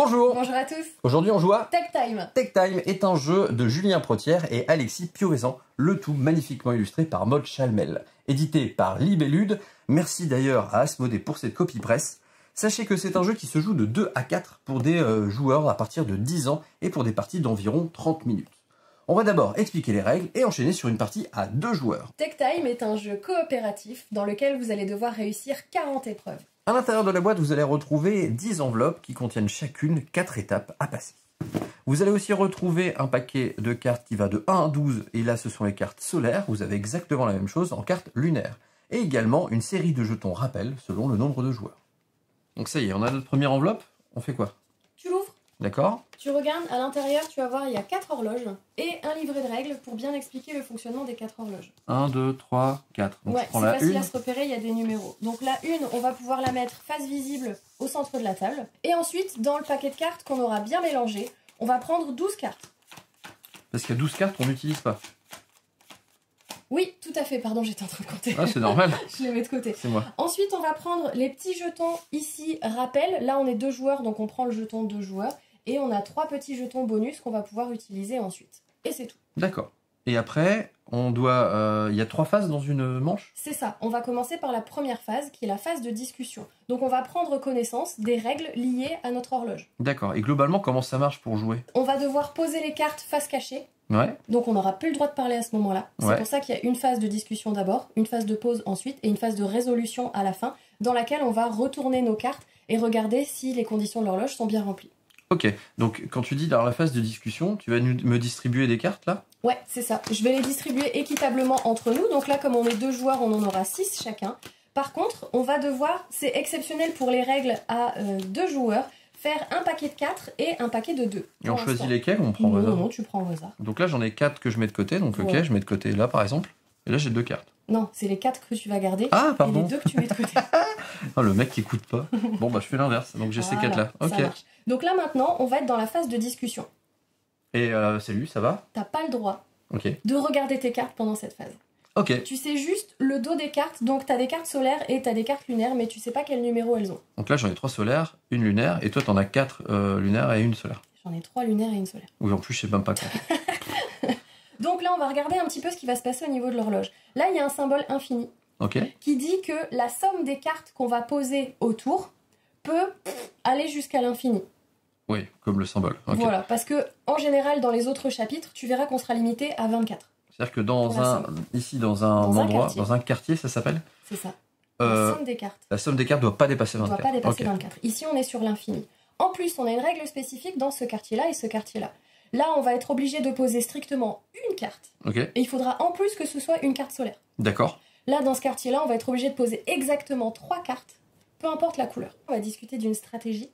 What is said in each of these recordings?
Bonjour. Bonjour à tous. Aujourd'hui on joue à Tech Time. Tech Time est un jeu de Julien Protière et Alexis Piovesan, le tout magnifiquement illustré par Maud Chalmel. Édité par Libellude, merci d'ailleurs à Asmodée pour cette copie presse. Sachez que c'est un jeu qui se joue de 2 à 4 pour des joueurs à partir de 10 ans et pour des parties d'environ 30 minutes. On va d'abord expliquer les règles et enchaîner sur une partie à 2 joueurs. Tech Time est un jeu coopératif dans lequel vous allez devoir réussir 40 épreuves. À l'intérieur de la boîte, vous allez retrouver 10 enveloppes qui contiennent chacune 4 étapes à passer. Vous allez aussi retrouver un paquet de cartes qui va de 1 à 12, et là ce sont les cartes solaires, vous avez exactement la même chose en cartes lunaires. Et également une série de jetons rappel selon le nombre de joueurs. Donc ça y est, on a notre première enveloppe, on fait quoi? Tu l'ouvres, D'accord? tu regardes, à l'intérieur tu vas voir il y a 4 horloges et un livret de règles pour bien expliquer le fonctionnement des 4 horloges. 1, 2, 3, 4. Donc Ouais, je prends c'est la facile une. à se repérer, il y a des numéros. Donc la une, on va pouvoir la mettre face visible au centre de la table. Et ensuite, dans le paquet de cartes qu'on aura bien mélangé, on va prendre 12 cartes. Parce qu'il y a 12 cartes qu'on n'utilise pas. Oui, tout à fait, pardon, j'étais en train de compter. Ah, c'est normal. Je les mets de côté. C'est moi. Ensuite, on va prendre les petits jetons ici, rappel. Là, on est 2 joueurs, donc on prend le jeton 2 joueurs. Et on a 3 petits jetons bonus qu'on va pouvoir utiliser ensuite. Et c'est tout. D'accord. Et après, on doit... il y a 3 phases dans une manche? C'est ça. On va commencer par la première phase, qui est la phase de discussion. Donc on va prendre connaissance des règles liées à notre horloge. D'accord. Et globalement, comment ça marche pour jouer? On va devoir poser les cartes face cachée. Ouais. Donc on n'aura plus le droit de parler à ce moment-là. C'est Ouais. pour ça qu'il y a une phase de discussion d'abord, une phase de pause ensuite, et une phase de résolution à la fin, dans laquelle on va retourner nos cartes et regarder si les conditions de l'horloge sont bien remplies. Ok, donc quand tu dis dans la phase de discussion, tu vas me distribuer des cartes là? Ouais, c'est ça. Je vais les distribuer équitablement entre nous. Donc là, comme on est 2 joueurs, on en aura 6 chacun. Par contre, on va devoir, c'est exceptionnel pour les règles à 2 joueurs, faire un paquet de 4 et un paquet de 2. Et on choisit lesquels ou on prend au hasard? Non, tu prends au hasard. Donc là j'en ai 4 que je mets de côté, donc ok, Ouais. je mets de côté là par exemple. Et là j'ai 2 cartes. Non, c'est les 4 que tu vas garder Ah et pardon. les 2 que tu mets de côté. Oh, le mec qui écoute pas. Bon bah je fais l'inverse, donc j'ai ces 4 là. ça Ok. marche. Donc là maintenant, on va être dans la phase de discussion. Et salut, ça va? T'as pas le droit Ok. de regarder tes cartes pendant cette phase. Ok. Tu sais juste le dos des cartes, donc t'as des cartes solaires et t'as des cartes lunaires, mais tu sais pas quel numéro elles ont. Donc là j'en ai 3 solaires, une lunaire, et toi t'en as 4 lunaires et une solaire. J'en ai 3 lunaires et une solaire. Oui en plus je sais même pas quoi. Donc là, on va regarder un petit peu ce qui va se passer au niveau de l'horloge. Là, il y a un symbole infini Ok. qui dit que la somme des cartes qu'on va poser autour peut aller jusqu'à l'infini. Oui, comme le symbole. Ok. Voilà, parce que en général, dans les autres chapitres, tu verras qu'on sera limité à 24. C'est-à-dire que dans Pour la un... Ici dans un Dans un endroit, quartier. dans un quartier ça s'appelle? C'est ça. Euh, La somme des cartes La somme des cartes doit pas dépasser ne 24. doit pas dépasser Ok. 24. Ici, on est sur l'infini. En plus, on a une règle spécifique dans ce quartier-là et ce quartier-là. Là, on va être obligé de poser strictement une carte. Ok. Et il faudra en plus que ce soit une carte solaire. D'accord. Là, dans ce quartier-là, on va être obligé de poser exactement 3 cartes, peu importe la couleur. On va discuter d'une stratégie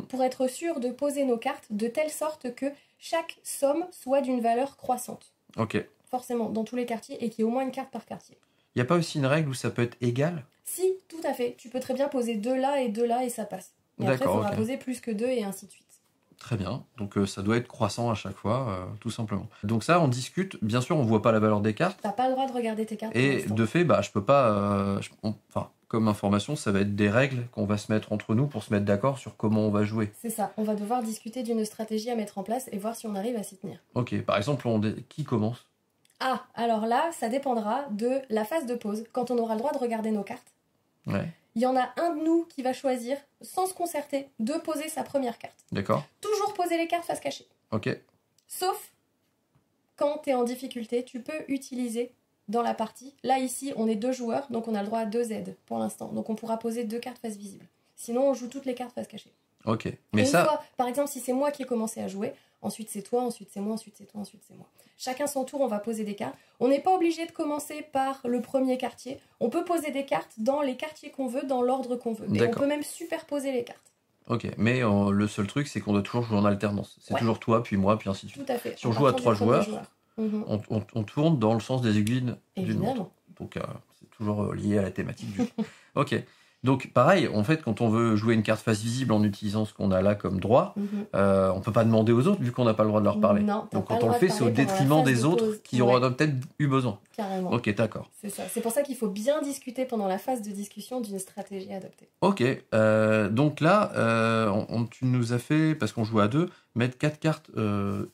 pour être sûr de poser nos cartes de telle sorte que chaque somme soit d'une valeur croissante. Ok. Forcément, dans tous les quartiers, et qu'il y ait au moins une carte par quartier. Il n'y a pas aussi une règle où ça peut être égal? Si, tout à fait. Tu peux très bien poser 2 là et ça passe. Et après, il D'accord, faudra ok. poser plus que 2 et ainsi de suite. Très bien. Donc ça doit être croissant à chaque fois, tout simplement. Donc ça, on discute. Bien sûr, on voit pas la valeur des cartes. T'as pas le droit de regarder tes cartes. pour Et l'instant. de fait, bah, je peux pas... Enfin, comme information, ça va être des règles qu'on va se mettre entre nous pour se mettre d'accord sur comment on va jouer. C'est ça. On va devoir discuter d'une stratégie à mettre en place et voir si on arrive à s'y tenir. Ok. Par exemple, qui commence? Ah, alors là, ça dépendra de la phase de pause, quand on aura le droit de regarder nos cartes. Ouais. Il y en a un de nous qui va choisir, sans se concerter, de poser sa première carte. D'accord. Toujours poser les cartes face cachée. Ok. Sauf quand tu es en difficulté, tu peux utiliser dans la partie. Là, ici, on est 2 joueurs, donc on a le droit à 2 aides pour l'instant. Donc on pourra poser 2 cartes face visible. Sinon, on joue toutes les cartes face cachée. Ok. Et Mais une ça... fois, par exemple, si c'est moi qui ai commencé à jouer, ensuite c'est toi, ensuite c'est moi, ensuite c'est toi, ensuite c'est moi. Chacun son tour, on va poser des cartes. On n'est pas obligé de commencer par le premier quartier. On peut poser des cartes dans les quartiers qu'on veut, dans l'ordre qu'on veut. Et on D'accord. peut même superposer les cartes. Ok. Mais le seul truc, c'est qu'on doit toujours jouer en alternance. C'est Ouais. toujours toi, puis moi, puis ainsi de suite. Tout à fait. Si on En joue à partant 3 du premier joueurs, Mhm. on tourne dans le sens des aiguilles d'une montre. Évidemment. Donc c'est toujours lié à la thématique du jeu. Ok. Donc pareil, en fait, quand on veut jouer une carte face visible en utilisant ce qu'on a là comme droit, on peut pas demander aux autres vu qu'on n'a pas le droit de leur parler. Non, donc quand on le fait, c'est au détriment des autres qui auraient peut-être eu besoin. Carrément. Ok, d'accord. C'est ça. C'est pour ça qu'il faut bien discuter pendant la phase de discussion d'une stratégie adoptée. Ok, donc là, tu nous as fait, parce qu'on joue à 2, mettre 4 cartes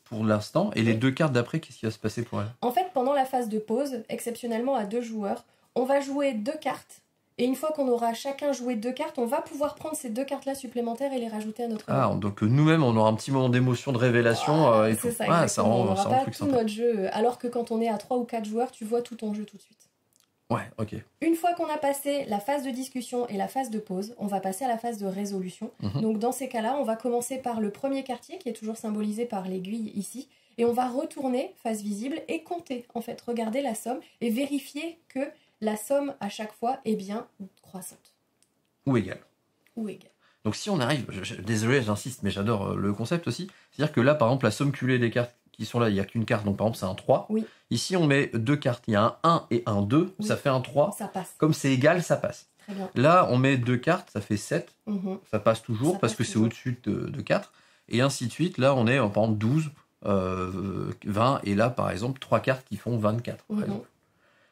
pour l'instant, et les 2 cartes d'après, qu'est-ce qui va se passer pour elles? En fait, pendant la phase de pause, exceptionnellement à 2 joueurs, on va jouer 2 cartes. Et une fois qu'on aura chacun joué 2 cartes, on va pouvoir prendre ces 2 cartes-là supplémentaires et les rajouter à notre main. Donc nous-mêmes, on aura un petit moment d'émotion, de révélation. C'est ça, ça rend on n'aura un pas truc tout sympa. notre jeu. Alors que quand on est à 3 ou 4 joueurs, tu vois tout ton jeu tout de suite. Ouais, ok. Une fois qu'on a passé la phase de discussion et la phase de pause, on va passer à la phase de résolution. Donc dans ces cas-là, on va commencer par le premier quartier qui est toujours symbolisé par l'aiguille ici. Et on va retourner, face visible, et compter, en fait, regarder la somme et vérifier que la somme à chaque fois est bien croissante. Ou égale. Ou égale. Donc si on arrive, désolé j'insiste, mais j'adore le concept aussi, c'est-à-dire que là par exemple la somme cumulée des cartes qui sont là, il n'y a qu'une carte, donc par exemple c'est un 3. Oui. Ici on met 2 cartes, il y a un 1 et un 2, ça fait un 3. Ça passe. Comme c'est égal, ça passe. Très bien. Là on met 2 cartes, ça fait 7, ça passe toujours parce que c'est au-dessus de 4. Et ainsi de suite, là on est par exemple 12, 20, et là par exemple 3 cartes qui font 24 par exemple.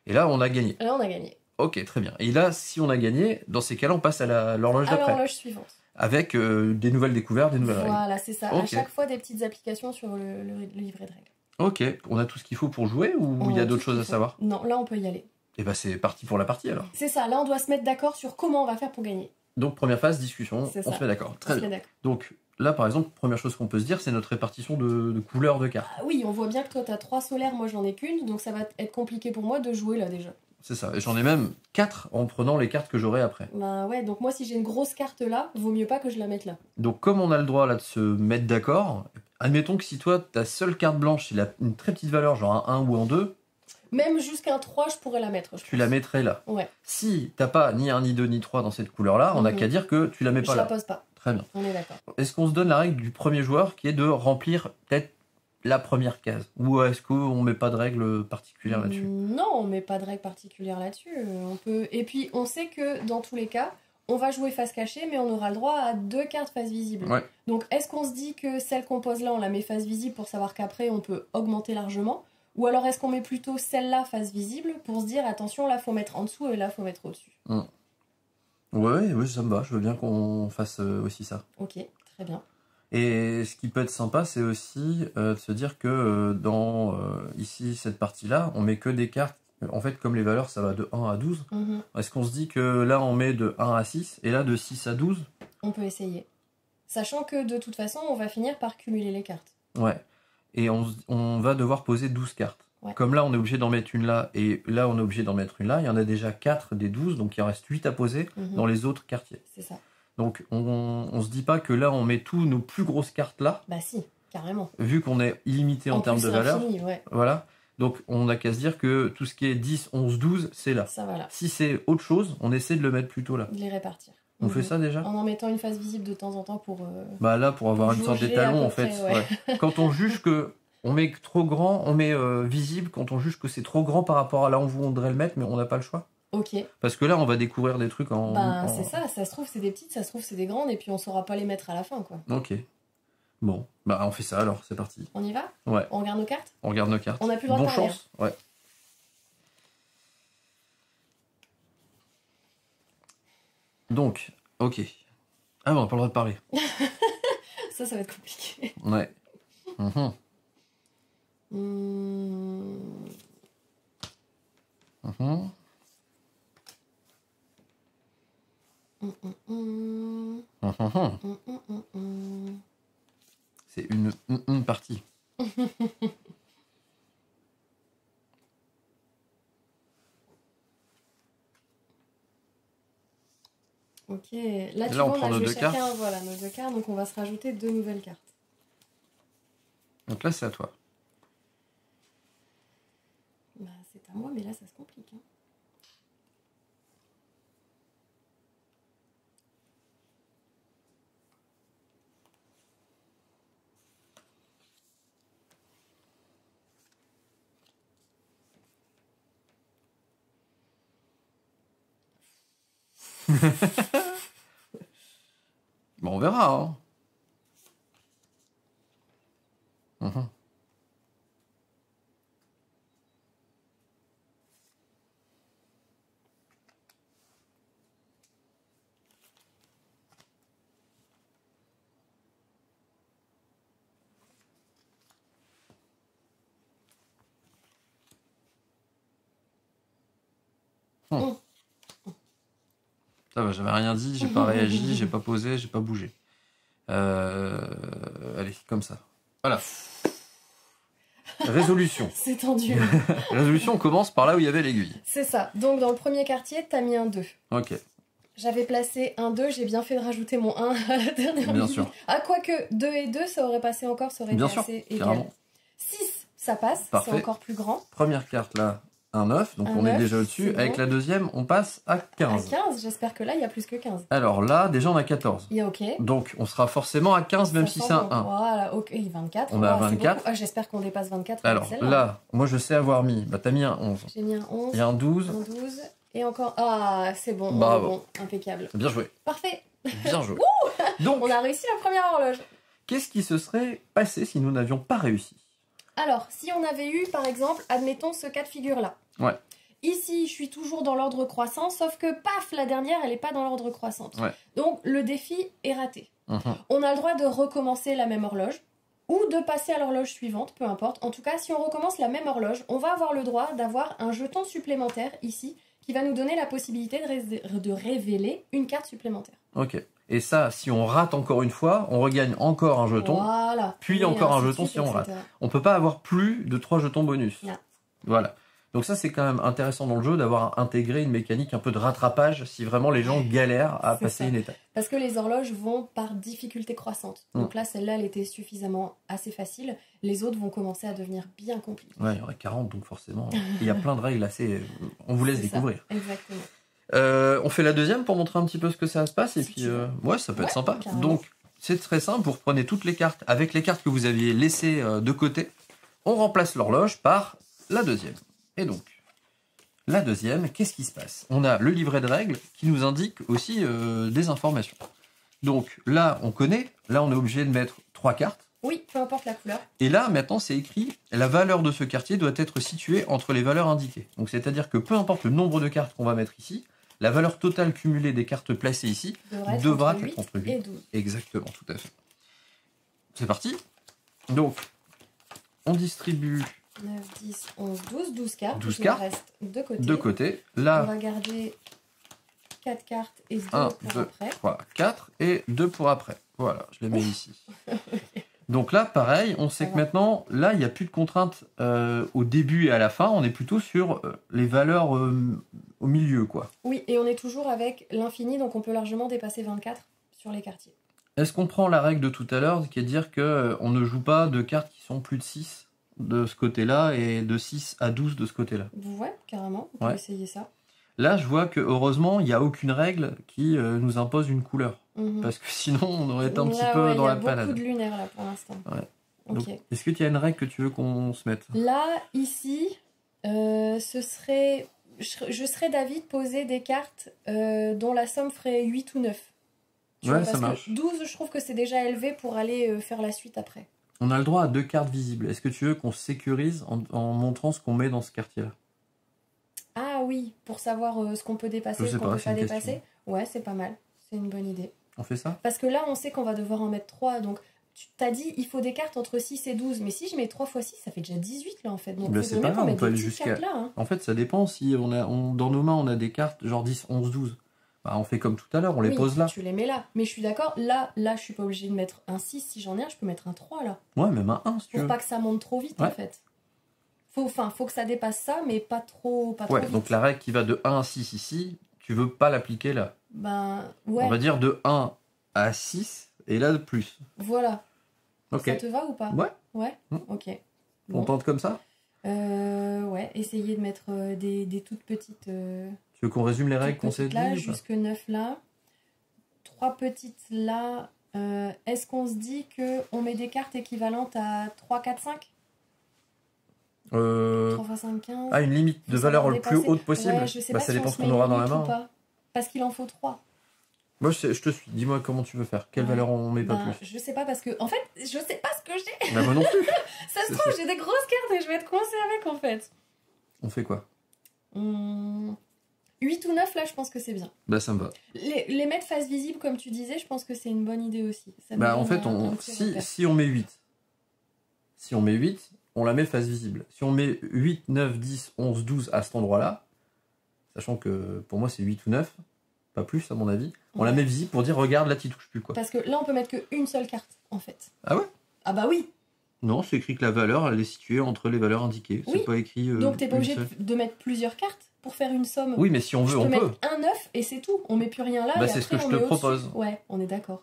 Et là on a gagné. Là on a gagné. Ok, très bien. Et là, si on a gagné, dans ces cas-là, on passe à l'horloge d'après. À l'horloge suivante. Avec des nouvelles découvertes, des nouvelles règles. Voilà, c'est ça. Okay. À chaque fois, des petites applications sur le livret de règles. Ok, on a tout ce qu'il faut pour jouer ou il y a d'autres choses à savoir? Non, là on peut y aller. Et bah c'est parti pour la partie alors. C'est ça, là on doit se mettre d'accord sur comment on va faire pour gagner. Donc première phase, discussion, on se met d'accord. Très bien. Donc là par exemple, première chose qu'on peut se dire, c'est notre répartition de couleurs de cartes. Ah oui, on voit bien que toi t'as 3 solaires, moi j'en ai qu'une, donc ça va être compliqué pour moi de jouer là déjà. C'est ça, et j'en ai même 4 en prenant les cartes que j'aurai après. Bah ouais, donc moi si j'ai une grosse carte là, vaut mieux pas que je la mette là. Donc comme on a le droit là de se mettre d'accord, admettons que si toi ta seule carte blanche c'est une très petite valeur, genre un 1 ou un 2, même jusqu'à un 3 je pourrais la mettre. Tu la mettrais là. Ouais. Si t'as pas ni un, ni 2, ni 3 dans cette couleur là, on n'a qu'à dire que tu la mets pas là. Je la pose pas. Très bien. On est d'accord. Est-ce qu'on se donne la règle du premier joueur qui est de remplir peut-être la première case? Ou est-ce qu'on met pas de règle particulière là-dessus? Non, on met pas de règle particulière là-dessus. On peut... Et puis on sait que dans tous les cas, on va jouer face cachée, mais on aura le droit à 2 cartes face visible. Ouais. Donc est-ce qu'on se dit que celle qu'on pose là, on la met face visible pour savoir qu'après on peut augmenter largement? Ou alors est-ce qu'on met plutôt celle-là face visible pour se dire attention, là faut mettre en dessous et là faut mettre au-dessus? Ouais, ça me va, je veux bien qu'on fasse aussi ça. Ok, très bien. Et ce qui peut être sympa, c'est aussi de se dire que dans ici, cette partie-là, on met que des cartes. En fait, comme les valeurs, ça va de 1 à 12. Est-ce qu'on se dit que là, on met de 1 à 6 et là, de 6 à 12? On peut essayer. Sachant que de toute façon, on va finir par cumuler les cartes. Ouais. Et on va devoir poser 12 cartes. Ouais. Comme là, on est obligé d'en mettre une là et là, on est obligé d'en mettre une là. Il y en a déjà 4 des 12, donc il en reste 8 à poser dans les autres quartiers. C'est ça. Donc, on se dit pas que là, on met tous nos plus grosses cartes là. Bah si, carrément. Vu qu'on est illimité en termes de valeur. Ouais. Voilà. Donc, on n'a qu'à se dire que tout ce qui est 10, 11, 12, c'est là. Ça va là. Si c'est autre chose, on essaie de le mettre plutôt là. De les répartir. On fait ça déjà? En mettant une face visible de temps en temps pour... Bah là, pour avoir une sorte d'étalon en fait. Ouais. Quand on juge que on met trop grand, on met visible quand on juge que c'est trop grand par rapport à là où on voudrait le mettre, mais on n'a pas le choix. Ok. Parce que là, on va découvrir des trucs en... Bah, c'est ça se trouve c'est des petites, ça se trouve c'est des grandes, et puis on saura pas les mettre à la fin, quoi. Ok. Bon, bah on fait ça alors, c'est parti. On y va? Ouais. On regarde nos cartes? On regarde nos cartes. On a plus le droit de parler. Bonne chance, ouais. Donc, ok. Ah bon, on n'a pas le droit de parler. Ça va être compliqué. Ouais. C'est une partie. Ok, là tu on vois, prend nos 2 cartes. Voilà, nos 2 cartes, donc on va se rajouter 2 nouvelles cartes. Donc là, c'est à toi. Bah, c'est à moi, mais là, ça se complique. Hein. Bon, on verra. Hein. Mhm. Ça va, j'avais rien dit, j'ai pas réagi, j'ai pas posé, j'ai pas bougé. Allez, comme ça. Voilà. Résolution. C'est tendu. Résolution, on commence par là où il y avait l'aiguille. C'est ça. Donc dans le premier quartier, t'as mis un 2. Ok. J'avais placé un 2, j'ai bien fait de rajouter mon 1 à la dernière Bien minute. sûr. Ah, quoique 2 et 2, ça aurait passé encore, ça aurait Bien été sûr, assez égal. carrément. 6, ça passe, Parfait. c'est encore plus grand. Première carte là, un 9, donc Un on est 9, déjà au-dessus. c'est Avec bon. la deuxième, on passe à 15. À 15, j'espère que là, il y a plus que 15. Alors là, déjà on a 14. Il y a OK. Donc on sera forcément à 15 même Ça si sent c'est un bon. 1. Voilà, OK, 24. On est à c'est 24. beaucoup. Ah, j'espère qu'on dépasse 24 avec Alors celle-là. là, moi je sais avoir mis, bah t'as mis un 11. J'ai mis un 11, Il y a un 12. un 12, et encore... Ah, c'est bon, on est Bravo. bon, impeccable. Bien joué. Parfait. Bien joué. Donc, On a réussi la première horloge. qu'est-ce qui se serait passé si nous n'avions pas réussi? Alors, si on avait eu, par exemple, admettons ce cas de figure-là. Ouais. Ici, je suis toujours dans l'ordre croissant, sauf que, paf, la dernière, elle n'est pas dans l'ordre croissante. Ouais. Donc, le défi est raté. Mhm. On a le droit de recommencer la même horloge, ou de passer à l'horloge suivante, peu importe. En tout cas, si on recommence la même horloge, on va avoir le droit d'avoir un jeton supplémentaire, ici, qui va nous donner la possibilité de révéler une carte supplémentaire. Ok. Et ça, si on rate encore une fois, on regagne encore un jeton. Voilà. Puis Et encore un ainsi de jeton suite, si on rate. etc. On peut pas avoir plus de 3 jetons bonus. Non. Voilà. Donc ça, c'est quand même intéressant dans le jeu d'avoir intégré une mécanique un peu de rattrapage si vraiment les gens galèrent à C'est passer ça. une étape. Parce que les horloges vont par difficulté croissante. Donc là, celle-là, elle était suffisamment assez facile. Les autres vont commencer à devenir bien compliquées. Ouais, il y en a 40, donc forcément, il y a plein de règles assez... On vous laisse C'est ça. découvrir. Exactement. On fait la deuxième pour montrer un petit peu ce que ça se passe. Et Si puis, tu veux. ouais, ça peut être Ouais, sympa. carrément. Donc, c'est très simple. Vous reprenez toutes les cartes avec les cartes que vous aviez laissées de côté. On remplace l'horloge par la deuxième. Et donc, la deuxième, qu'est-ce qui se passe? On a le livret de règles qui nous indique aussi des informations. Donc là, on connaît. Là, on est obligé de mettre 3 cartes. Oui, peu importe la couleur. Et là, maintenant, c'est écrit, la valeur de ce quartier doit être située entre les valeurs indiquées. Donc, c'est-à-dire que peu importe le nombre de cartes qu'on va mettre ici, la valeur totale cumulée des cartes placées ici devra être entre 8 et 12. Exactement, tout à fait. C'est parti. Donc, on distribue 9, 10, 11, 12, 12 cartes. 12 Il cartes. reste de côté. de côté. On Là, va garder 4 cartes et 2 1, pour 2, après. 3, 4 et 2 pour après. Voilà, je les mets ici. Donc là, pareil, on sait Ça que va. maintenant, là, il n'y a plus de contraintes au début et à la fin. On est plutôt sur les valeurs au milieu, quoi. Oui, et on est toujours avec l'infini, donc on peut largement dépasser 24 sur les quartiers. Est-ce qu'on prend la règle de tout à l'heure, qui est de dire que on ne joue pas de cartes qui sont plus de 6 de ce côté-là et de 6 à 12 de ce côté-là? Ouais, carrément, on peut Ouais. essayer ça. Là, je vois que heureusement, il n'y a aucune règle qui nous impose une couleur. Mhm. Parce que sinon, on aurait été un petit Là, peu ouais, dans la il y a panade. beaucoup de lunaire là pour l'instant. Ouais. Ok. Donc, est-ce que tu as une règle que tu veux qu'on se mette? Là, ici, ce serait... Je serais d'avis de poser des cartes dont la somme ferait 8 ou 9. Tu Ouais, vois, ça parce que marche. 12, je trouve que c'est déjà élevé pour aller faire la suite après. On a le droit à 2 cartes visibles. Est-ce que tu veux qu'on sécurise en montrant ce qu'on met dans ce quartier-là? Ah oui, pour savoir ce qu'on peut dépasser, Je ce sais qu'on pas, peut c'est pas une dépasser. question. Ouais, c'est pas mal. C'est une bonne idée. On fait ça? Parce que là, on sait qu'on va devoir en mettre 3. Donc, tu t'as dit, il faut des cartes entre 6 et 12. Mais si je mets 3 x 6, ça fait déjà 18 là en fait. Donc, Ben, il c'est faudrait pas mieux qu'on grave, on mette peut des aller petites jusqu'à... cartes là. Hein. En fait, ça dépend. Si dans nos mains, on a des cartes genre 10, 11, 12. Bah, on fait comme tout à l'heure, on les Oui, pose là. Tu les mets là. Mais je suis d'accord, là, je suis pas obligée de mettre un 6. Si j'en ai un, je peux mettre un 3 là. Ouais, même un 1 si tu Pour veux. pas que ça monte trop vite Ouais. en fait. Faut que ça dépasse ça, mais pas trop Ouais, vite. donc la règle qui va de 1 à 6 ici, tu veux pas l'appliquer là. Ben, ouais, On va dire de 1 à 6 et là de plus. voilà. Ok. Ça te va ou pas? Ouais, Ouais. Hmm. Ok. on Bon. tente comme ça? Ouais, essayer de mettre des toutes petites. Tu veux qu'on résume les règles qu'on s'est dit là, ou pas? jusque 9 là. 3 petites là. Est-ce qu'on se dit qu'on met des cartes équivalentes à 3, 4, 5? 3 x 5, 15. Ah, une limite de Faut valeur savoir le plus dépasser. haute possible? Ouais, je sais Bah, pas ça si dépend on ce se qu'on met aura une dans la limite ou main. pas. Parce qu'il en faut 3. Moi, je te suis. Dis-moi comment tu veux faire. Quelle valeur on met pas plus? Je sais pas parce que, en fait, je sais pas ce que j'ai. Bah, moi non plus. Ça se trouve, j'ai des grosses cartes et je vais être coincée avec en fait. On fait quoi? 8 ou 9 là, je pense que c'est bien. Bah, ça me va. Les mettre face visible, comme tu disais, je pense que c'est une bonne idée aussi. Ça Bah, nous en donne fait, un petit repère. si on met 8, si on met 8, on la met face visible. Si on met 8, 9, 10, 11, 12 à cet endroit-là, sachant que pour moi c'est 8 ou 9, pas plus à mon avis, on la met visible pour dire regarde là tu touches plus quoi. Parce que là on peut mettre qu'une seule carte en fait. Ah ouais? Ah bah oui. Non, c'est écrit que la valeur elle est située entre les valeurs indiquées. Oui. C'est pas écrit. Donc t'es pas obligé seule. de mettre plusieurs cartes pour faire une somme. Oui, mais si on veut, on peut. mettre un 9 et c'est tout. On met plus rien là. Bah, et c'est ce que après, je te on met propose. au-dessus. Ouais, on est d'accord.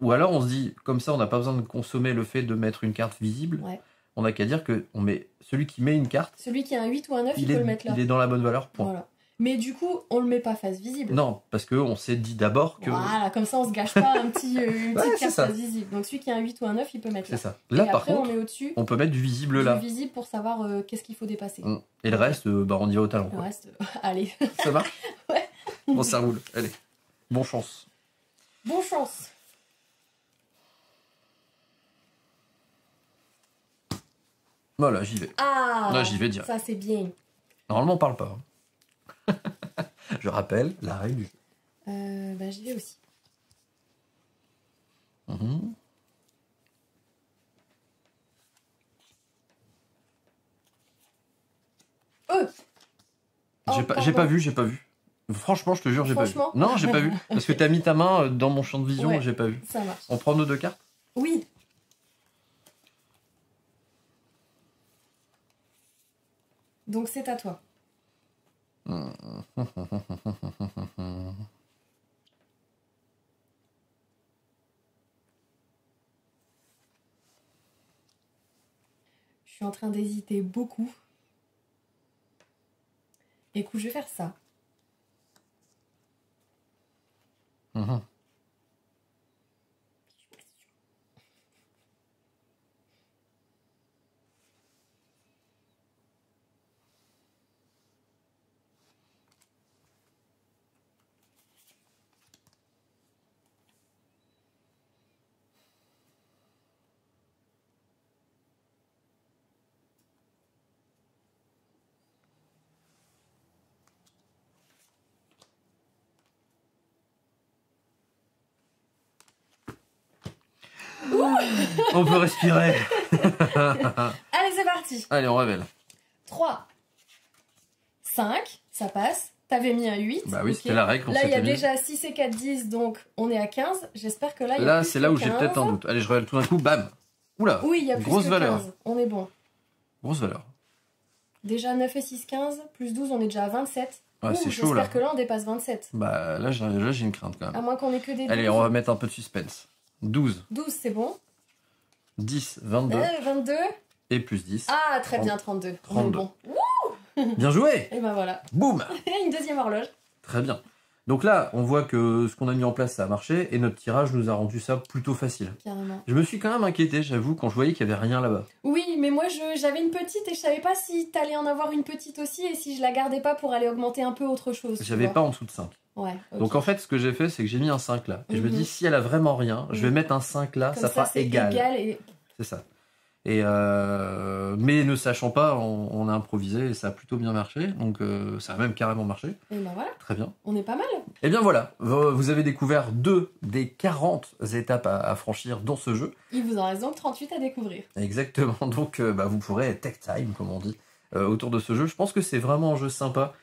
Ou alors on se dit, comme ça on n'a pas besoin de consommer le fait de mettre une carte visible. Ouais. On n'a qu'à dire que on met celui qui met une carte, Celui qui a un 8 ou un 9, il peut le mettre là. il est dans la bonne valeur, point. Voilà. Mais du coup, on le met pas face visible. Non, parce qu'on s'est dit d'abord que. Voilà, comme ça on se gâche pas une petite Ouais, carte ça. face visible. Donc celui qui a un 8 ou un 9, il peut mettre C'est là. ça. Là et par après, contre, on met au-dessus on peut mettre du visible du là. visible pour savoir qu'est-ce qu'il faut dépasser. Et le reste, bah, on y va au talent. Le Quoi. reste, allez. Ça marche? Ouais. Bon, ça roule. Allez. Bonne chance. Bonne chance. Voilà, j'y vais. Ah, Là, j'y vais direct. ça c'est bien. Normalement, on parle pas. hein. Je rappelle la règle du jeu. Bah, j'y vais aussi. Mhm. J'ai pas vu. Franchement, je te jure, j'ai pas vu. Franchement Non, j'ai pas vu. Parce que t'as mis ta main dans mon champ de vision, Ouais. j'ai pas vu. Ça marche. On prend nos 2 cartes? Oui. Donc c'est à toi. Je suis en train d'hésiter beaucoup. Écoute, je vais faire ça. Mhm. On peut respirer. Allez, c'est parti. Allez, on révèle. 3, 5, ça passe. T'avais mis un 8. Bah oui, ok. c'était la règle qu'on Là, il y a s'était mise. déjà 6 et 4, 10, donc on est à 15. J'espère que là, il y a Là, plus c'est que là où j'ai 15. peut-être un doute. Allez, je révèle tout d'un coup, bam. Oula, Oui, il y a plus grosse que 15. valeur. On est bon. Grosse valeur. Déjà 9 et 6, 15, plus 12, on est déjà à 27. Ah, c'est chaud, là. J'espère que là, on dépasse 27. Bah là, j'ai une crainte quand À même. moins qu'on ait que des 12. Allez, on va mettre un peu de suspense. 12, 12, c'est bon. 10, 22 22. et plus 10. Ah, très bien, 32. On est 32. bon. Bien joué. Et ben voilà. Boum. Une deuxième horloge. Très bien. Donc là, on voit que ce qu'on a mis en place, ça a marché, et notre tirage nous a rendu ça plutôt facile. Carrément. Je me suis quand même inquiété, j'avoue, quand je voyais qu'il n'y avait rien là-bas. Oui, mais moi j'avais une petite et je savais pas si t'allais en avoir une petite aussi et si je la gardais pas pour aller augmenter un peu autre chose. tu J'avais vois. pas en dessous de 5. Ouais. ok. Donc en fait, ce que j'ai fait, c'est que j'ai mis un 5 là. Et je me Mhm. dis, si elle a vraiment rien, je vais Mhm. mettre un 5 là, Comme ça fera c'est égal. et C'est ça. Et mais ne sachant pas, on a improvisé et ça a plutôt bien marché. Donc ça a même carrément marché. ben voilà, Très bien. on est pas mal. Et bien voilà, vous avez découvert 2 des 40 étapes à franchir dans ce jeu. Il vous en reste donc 38 à découvrir. Exactement, donc bah, vous pourrez take time, comme on dit, autour de ce jeu. Je pense que c'est vraiment un jeu sympa.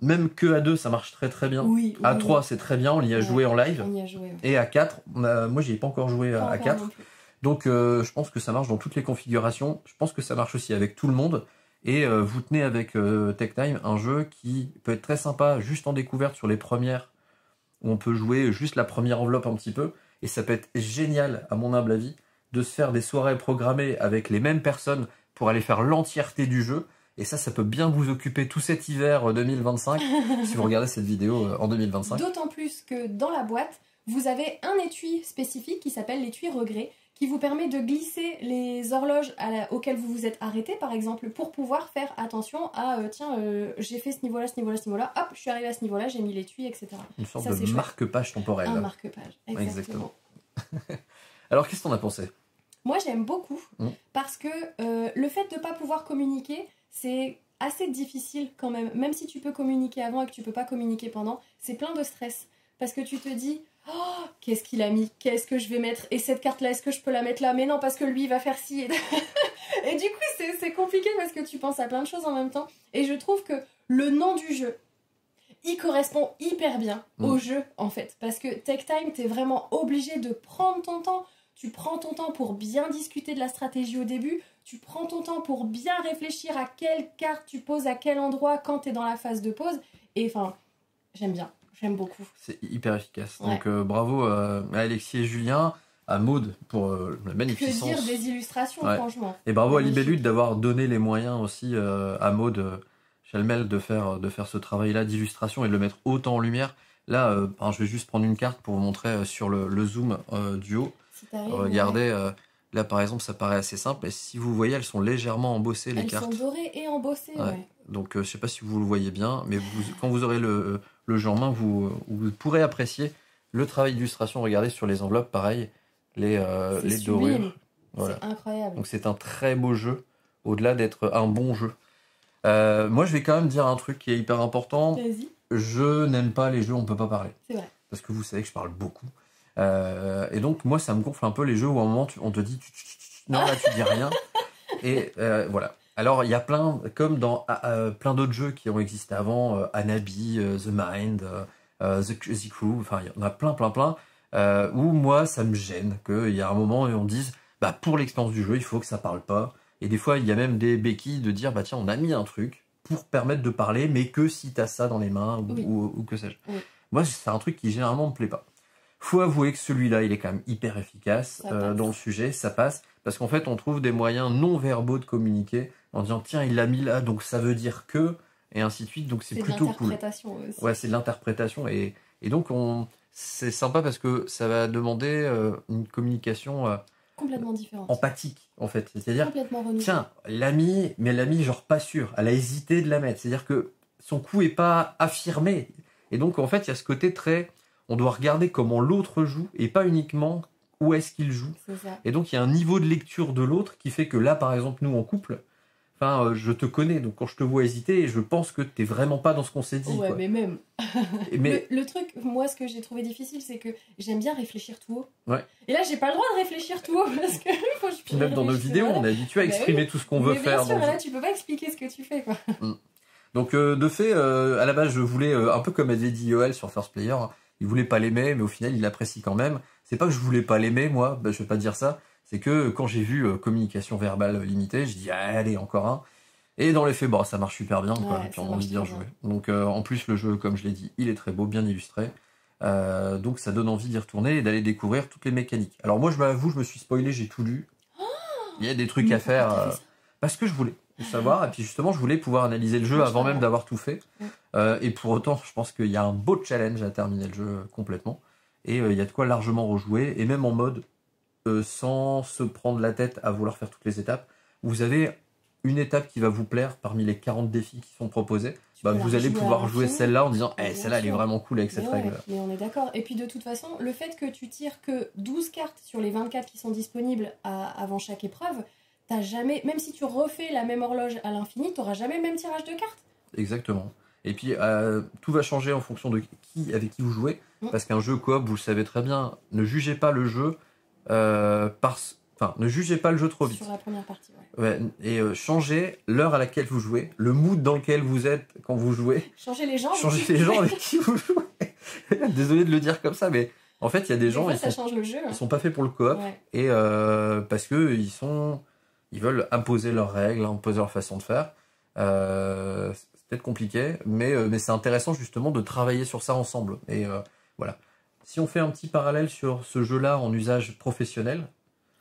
Même que à 2, ça marche très très bien. Oui. À oui, 3, c'est très bien, on y a Ouais. joué en live. On y a joué. ouais. Et à 4, moi j'y ai pas encore joué Pas à encore 4. non plus. Donc je pense que ça marche dans toutes les configurations. Je pense que ça marche aussi avec tout le monde. Et vous tenez avec Tech Time un jeu qui peut être très sympa juste en découverte sur les premières, où on peut jouer juste la première enveloppe un petit peu. Et ça peut être génial, à mon humble avis, de se faire des soirées programmées avec les mêmes personnes pour aller faire l'entièreté du jeu. Et ça peut bien vous occuper tout cet hiver 2025, si vous regardez cette vidéo en 2025. D'autant plus que dans la boîte, vous avez un étui spécifique qui s'appelle l'étui regret, qui vous permet de glisser les horloges auxquelles vous vous êtes arrêté, par exemple, pour pouvoir faire attention à j'ai fait ce niveau-là, ce niveau-là, ce niveau-là, hop, je suis arrivé à ce niveau-là, j'ai mis l'étui, etc. Une sorte de marque-page temporel. Un marque-page, exactement. Alors, qu'est-ce que t'en as pensé? Moi, j'aime beaucoup parce que le fait de ne pas pouvoir communiquer, c'est assez difficile quand même. Même si tu peux communiquer avant et que tu peux pas communiquer pendant, c'est plein de stress. Parce que tu te dis, oh, qu'est-ce qu'il a mis? Qu'est-ce que je vais mettre? Et cette carte-là, est-ce que je peux la mettre là? Mais non, parce que lui, il va faire ci. Et du coup, c'est compliqué parce que tu penses à plein de choses en même temps. Et je trouve que le nom du jeu, il correspond hyper bien au jeu, en fait. Parce que Take Time, t'es vraiment obligé de prendre ton temps. Tu prends ton temps pour bien discuter de la stratégie au début. Tu prends ton temps pour bien réfléchir à quelle carte tu poses à quel endroit quand t'es dans la phase de pause. Et enfin, j'aime bien. J'aime beaucoup. C'est hyper efficace. Ouais. Donc bravo à Alexis et Julien, à Maud pour la magnificence. Que dire des illustrations, franchement. Et bravo à Libellude d'avoir donné les moyens aussi à Maud Chalmel de faire ce travail-là d'illustration et de le mettre autant en lumière. Là, je vais juste prendre une carte pour vous montrer sur le zoom du haut. Si regardez, là par exemple, ça paraît assez simple. Et si vous voyez, elles sont légèrement embossées, les cartes. Elles sont dorées et embossées, ouais. Donc je sais pas si vous le voyez bien, mais quand vous aurez le jeu en main, vous pourrez apprécier le travail d'illustration. Regardez sur les enveloppes, pareil, les dorures. Voilà. C'est incroyable. Donc c'est un très beau jeu, au-delà d'être un bon jeu. Moi, je vais quand même dire un truc qui est hyper important. Vas-y. Je n'aime pas les jeux où on peut pas parler. C'est vrai. Parce que vous savez que je parle beaucoup. Et donc, moi, ça me gonfle un peu les jeux où à un moment, on te dit non, là, tu dis rien. Et voilà. Alors, il y a plein, comme dans plein d'autres jeux qui ont existé avant, Anabi, The Mind, The Crew, enfin, il y en a plein, où moi, ça me gêne qu'il y a un moment où on dise, pour l'expérience du jeu, il faut que ça parle pas. Et des fois, il y a même des béquilles de dire, tiens, on a mis un truc pour permettre de parler, mais que si t'as ça dans les mains, ou que sais-je. Oui. Moi, c'est un truc qui généralement me plaît pas. Faut avouer que celui-là, il est quand même hyper efficace dans le sujet, ça passe, parce qu'en fait, on trouve des moyens non verbaux de communiquer en disant, tiens, il l'a mis là, donc ça veut dire que, et ainsi de suite, donc c'est plutôt cool. C'est de l'interprétation aussi. Ouais, c'est de l'interprétation, et donc c'est sympa parce que ça va demander une communication complètement différente. Empathique, en fait. C'est-à-dire, tiens, l'ami, mais l'ami, genre pas sûr, elle a hésité de la mettre. C'est-à-dire que son coup est pas affirmé. Et donc, en fait, il y a ce côté très... On doit regarder comment l'autre joue et pas uniquement où est-ce qu'il joue. C'est ça. Et donc, il y a un niveau de lecture de l'autre qui fait que là, par exemple, nous, en couple, je te connais, donc quand je te vois hésiter, je pense que t'es vraiment pas dans ce qu'on s'est dit. Ouais, quoi. mais même. mais... Le truc, moi, ce que j'ai trouvé difficile, c'est que j'aime bien réfléchir tout haut. Ouais. Et là, j'ai pas le droit de réfléchir tout haut parce que faut que je Puis même dans nos vidéos, on est habitué à exprimer tout ce qu'on veut faire. Bien sûr, là, tu peux pas expliquer ce que tu fais, quoi. Donc, de fait, à la base, je voulais, un peu comme avait dit Yoel sur First Player, il voulait pas l'aimer, mais au final, il l'apprécie quand même. C'est pas que je voulais pas l'aimer, moi, je vais pas dire ça. C'est que quand j'ai vu communication verbale limitée, je dis allez, encore un. Et dans les faits, ça marche super bien, quoi. Ouais, et puis on a envie de dire jouer. Donc en plus, le jeu, comme je l'ai dit, il est très beau, bien illustré. Donc ça donne envie d'y retourner et d'aller découvrir toutes les mécaniques. Alors moi, je m'avoue, je me suis spoilé, j'ai tout lu. Il y a des trucs à faire parce que je voulais savoir. Et puis justement, je voulais pouvoir analyser le jeu avant même d'avoir tout fait. Et pour autant, je pense qu'il y a un beau challenge à terminer le jeu complètement. Et il y a de quoi largement rejouer. Et même en mode sans se prendre la tête à vouloir faire toutes les étapes. Vous avez une étape qui va vous plaire parmi les 40 défis qui sont proposés. Vous allez pouvoir jouer celle-là en disant celle-là elle est vraiment cool avec cette règle. Mais on est d'accord. Et puis de toute façon, le fait que tu tires que 12 cartes sur les 24 qui sont disponibles avant chaque épreuve, t'as jamais, même si tu refais la même horloge à l'infini, t'auras jamais le même tirage de cartes. Exactement. Et puis tout va changer en fonction de avec qui vous jouez. Parce qu'un jeu coop, vous le savez très bien, ne jugez pas le jeu ne jugez pas le jeu trop vite. Sur la première partie, et changez l'heure à laquelle vous jouez, le mood dans lequel vous êtes quand vous jouez. Changez les gens. Changez les gens avec qui vous jouez. Désolé de le dire comme ça, mais en fait, il y a des gens, ils sont pas faits pour le coop. Et parce que ils veulent imposer leurs règles, imposer leur façon de faire. C'est peut-être compliqué, mais c'est intéressant justement de travailler sur ça ensemble. Et voilà. Si on fait un petit parallèle sur ce jeu-là en usage professionnel,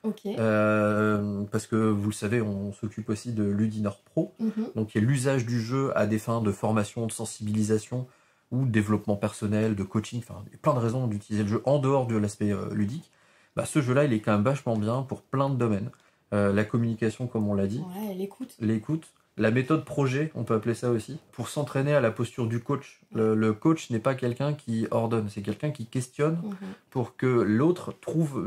parce que vous le savez, on s'occupe aussi de Ludinor Pro, donc il y a l'usage du jeu à des fins de formation, de sensibilisation ou de développement personnel, de coaching, il y a plein de raisons d'utiliser le jeu en dehors de l'aspect ludique. Bah, ce jeu-là, il est quand même vachement bien pour plein de domaines. La communication, comme on l'a dit, Ouais, l'écoute. l'écoute, la méthode projet, on peut appeler ça aussi, pour s'entraîner à la posture du coach. Le coach n'est pas quelqu'un qui ordonne, c'est quelqu'un qui questionne pour que l'autre trouve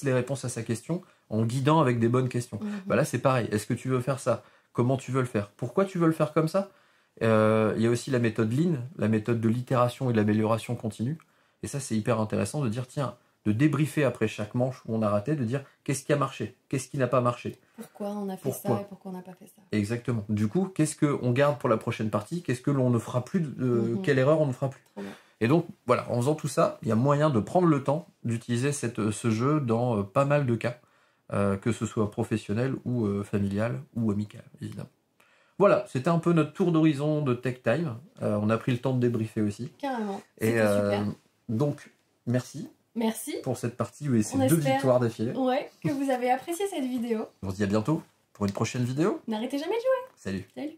les réponses à sa question en guidant avec des bonnes questions. Bah là, c'est pareil. Est-ce que tu veux faire ça? Comment tu veux le faire? Pourquoi tu veux le faire comme ça? Il y a aussi la méthode Lean, la méthode de l'itération et de l'amélioration continue. Et ça, c'est hyper intéressant de dire, tiens, de débriefer après chaque manche où on a raté, de dire qu'est-ce qui a marché, qu'est-ce qui n'a pas marché. Pourquoi on a fait ça et pourquoi on n'a pas fait ça. Exactement. Du coup, qu'est-ce qu'on garde pour la prochaine partie? Qu'est-ce que l'on ne fera plus? Quelle erreur on ne fera plus? Et donc, voilà, en faisant tout ça, il y a moyen de prendre le temps d'utiliser ce jeu dans pas mal de cas, que ce soit professionnel ou familial ou amical, évidemment. Voilà, c'était un peu notre tour d'horizon de Tech Time. On a pris le temps de débriefer aussi. Carrément. C'était super. Donc, merci. Merci. Pour cette partie où c'est 2 victoires d'affilée. Ouais, que vous avez apprécié cette vidéo. On se dit à bientôt pour une prochaine vidéo. N'arrêtez jamais de jouer. Salut. Salut.